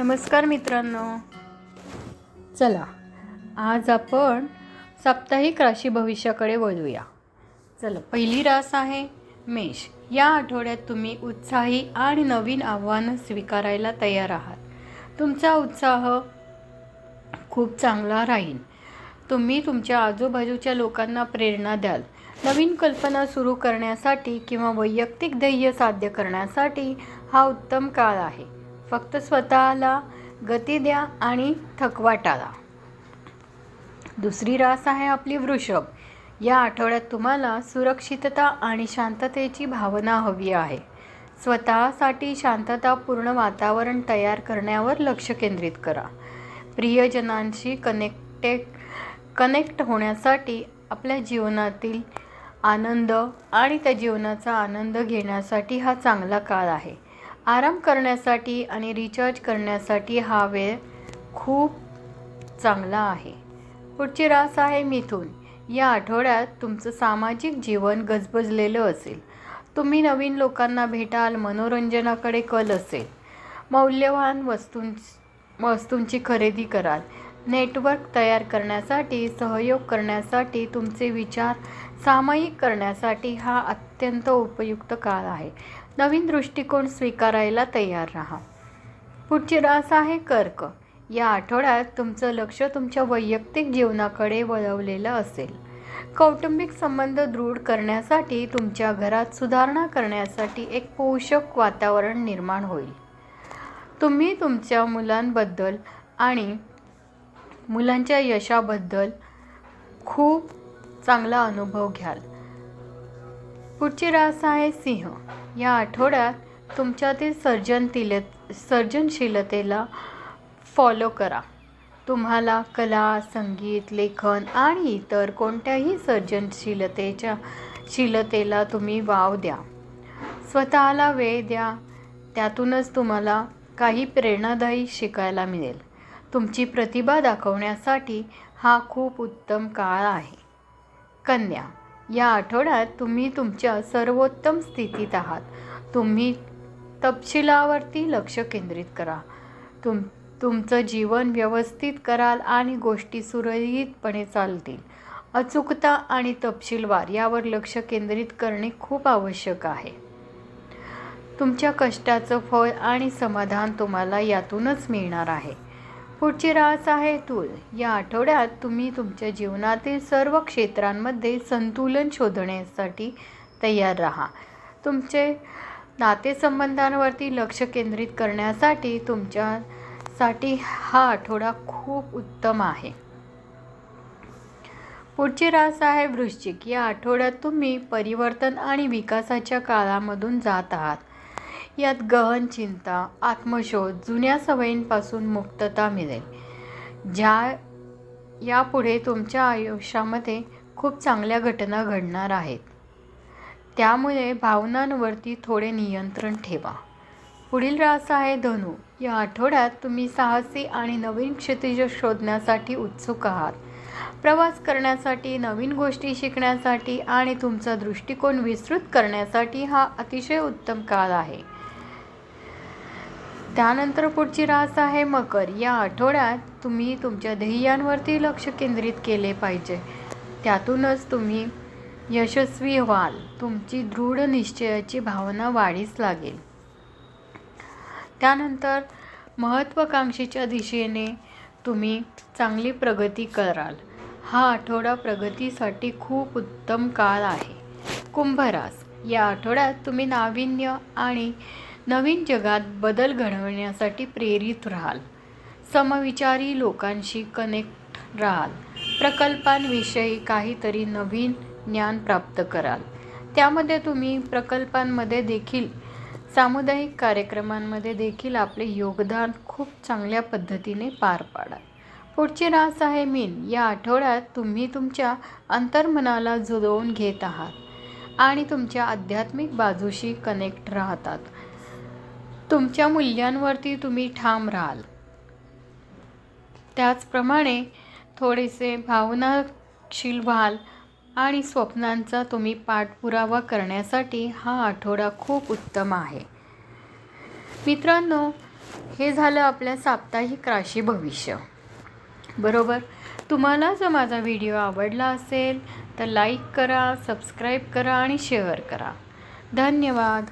नमस्कार मित्रांनो, चला आज आपण साप्ताहिक राशी भविष्याकडे वळूया. चला, पहिली रास आहे मेष. या आठवड्यात तुम्ही उत्साही आणि नवीन आव्हानं स्वीकारायला तयार आहात. तुमचा उत्साह खूप चांगला राहील. तुम्ही तुमच्या आजूबाजूच्या लोकांना प्रेरणा द्याल. नवीन कल्पना सुरू करण्यासाठी किंवा वैयक्तिक ध्येय साध्य करण्यासाठी हा उत्तम काळ आहे. फक्त स्वतःला गती द्या आणि थकवा टाळा. दुसरी रास आहे आपली वृषभ. या आठवड्यात तुम्हाला सुरक्षितता आणि शांततेची भावना हवी आहे. स्वतःसाठी शांततापूर्ण वातावरण तयार करण्यावर लक्ष केंद्रित करा. प्रियजनांशी कनेक्ट होण्यासाठी, आपल्या जीवनातील आनंद आणि त्या जीवनाचा आनंद घेण्यासाठी हा चांगला काळ आहे. आराम करण्यासाठी आणि रिचार्ज करण्यासाठी हा वेळ खूप चांगला आहे. पुढची रास आहे मिथुन. या आठवड्यात तुमचं सामाजिक जीवन गजबजलेलं असेल. तुम्ही नवीन लोकांना भेटाल, मनोरंजनाकडे कल असेल, मौल्यवान वस्तूंची खरेदी कराल. नेटवर्क तयार करण्यासाठी, सहयोग करण्यासाठी, तुमचे विचार सामायिक करण्यासाठी हा अत्यंत उपयुक्त काळ आहे. नवीन दृष्टिकोन स्वीकारायला तयार राहा. पुढची रास आहे कर्क. या आठवड्यात तुमचं लक्ष तुमच्या वैयक्तिक जीवनाकडे वळवलेलं असेल. कौटुंबिक संबंध दृढ करण्यासाठी, तुमच्या घरात सुधारणा करण्यासाठी एक पोषक वातावरण निर्माण होईल. तुम्ही तुमच्या मुलांबद्दल आणि मुलांच्या यशाबद्दल खूप चांगला अनुभव घ्याल. पुढची रास आहे सिंह. या आठवड्यात तुमच्यातील सर्जनशीलतेला फॉलो करा. तुम्हाला कला, संगीत, लेखन आणि इतर कोणत्याही सर्जनशीलतेला तुम्ही वाव द्या. स्वतःला वेळ द्या. त्यातूनच तुम्हाला काही प्रेरणादायी शिकायला मिळेल. तुमची प्रतिभा दाखवण्यासाठी हा खूप उत्तम काळ आहे. कन्या. या आठवड्यात तुम्ही तुमच्या सर्वोत्तम स्थितीत आहात. तुम्ही तपशिलावरती लक्ष केंद्रित करा. तुमचं जीवन व्यवस्थित कराल आणि गोष्टी सुरळीतपणे चालतील. अचूकता आणि तपशीलवार यावर लक्ष केंद्रित करणे खूप आवश्यक आहे. तुमच्या कष्टाचं फळ आणि समाधान तुम्हाला यातूनच मिळणार आहे. पुढची रास आहे तूळ. या आठवड्यात तुम्ही तुमच्या जीवनातील सर्व क्षेत्रांमध्ये संतुलन शोधण्यासाठी तयार राहा. तुमचे नातेसंबंधांवरती लक्ष केंद्रित करण्यासाठी तुमच्यासाठी हा आठवडा खूप उत्तम आहे. पुढची रास आहे वृश्चिक. या आठवड्यात तुम्ही परिवर्तन आणि विकासाच्या काळामधून जात आहात. यात गहन चिंता, आत्मशोध, जुन्या सवयींपासून मुक्तता मिळेल, ज्या यापुढे तुमच्या आयुष्यामध्ये खूप चांगल्या घटना घडणार आहेत. त्यामुळे भावनांवरती थोडे नियंत्रण ठेवा. पुढील रास आहे धनु. या आठवड्यात तुम्ही साहसी आणि नवीन क्षितिज शोधण्यासाठी उत्सुक आहात. प्रवास करण्यासाठी, नवीन गोष्टी शिकण्यासाठी आणि तुमचा दृष्टिकोन विस्तृत करण्यासाठी हा अतिशय उत्तम काळ आहे. त्यानंतर पुढची रास आहे मकर. या आठवड्यात तुम्ही तुमच्या ध्येयांवरती लक्ष केंद्रित केले पाहिजे. त्यातूनच तुम्ही यशस्वी व्हाल. तुमची दृढ निश्चयाची भावना वाढीस लागेल. त्यानंतर महत्त्वाकांक्षीच्या दिशेने तुम्ही चांगली प्रगती कराल. हा आठवडा प्रगतीसाठी खूप उत्तम काळ आहे. कुंभ रास. या आठवड्यात तुम्ही नाविन्य आणि नवीन जगात बदल घडवण्यासाठी प्रेरित राहाल. समविचारी लोकांशी कनेक्ट राहाल. प्रकल्पांविषयी काहीतरी नवीन ज्ञान प्राप्त कराल. त्यामध्ये तुम्ही प्रकल्पांमध्ये देखील, सामुदायिक कार्यक्रमांमध्ये देखील आपले योगदान खूप चांगल्या पद्धतीने पार पाडाल. पुढची रास आहे मीन. या आठवड्यात तुम्ही तुमच्या अंतर्मनाला जुळवून घेत आहात आणि तुमच्या आध्यात्मिक बाजूशी कनेक्ट राहतात. तुमच्या मूल्यांवरती तुम्ही ठाम राहाल. त्याचप्रमाणे थोडेसे भावनाशील व्हाल आणि स्वप्नांचा तुम्ही पाठपुरावा करण्यासाठी हा आठवडा खूप उत्तम आहे. मित्रांनो, हे झालं आपल्या साप्ताहिक राशी भविष्य. बरोबर. तुम्हाला जर माझा व्हिडिओ आवडला असेल तर लाईक करा, सबस्क्राईब करा आणि शेअर करा. धन्यवाद.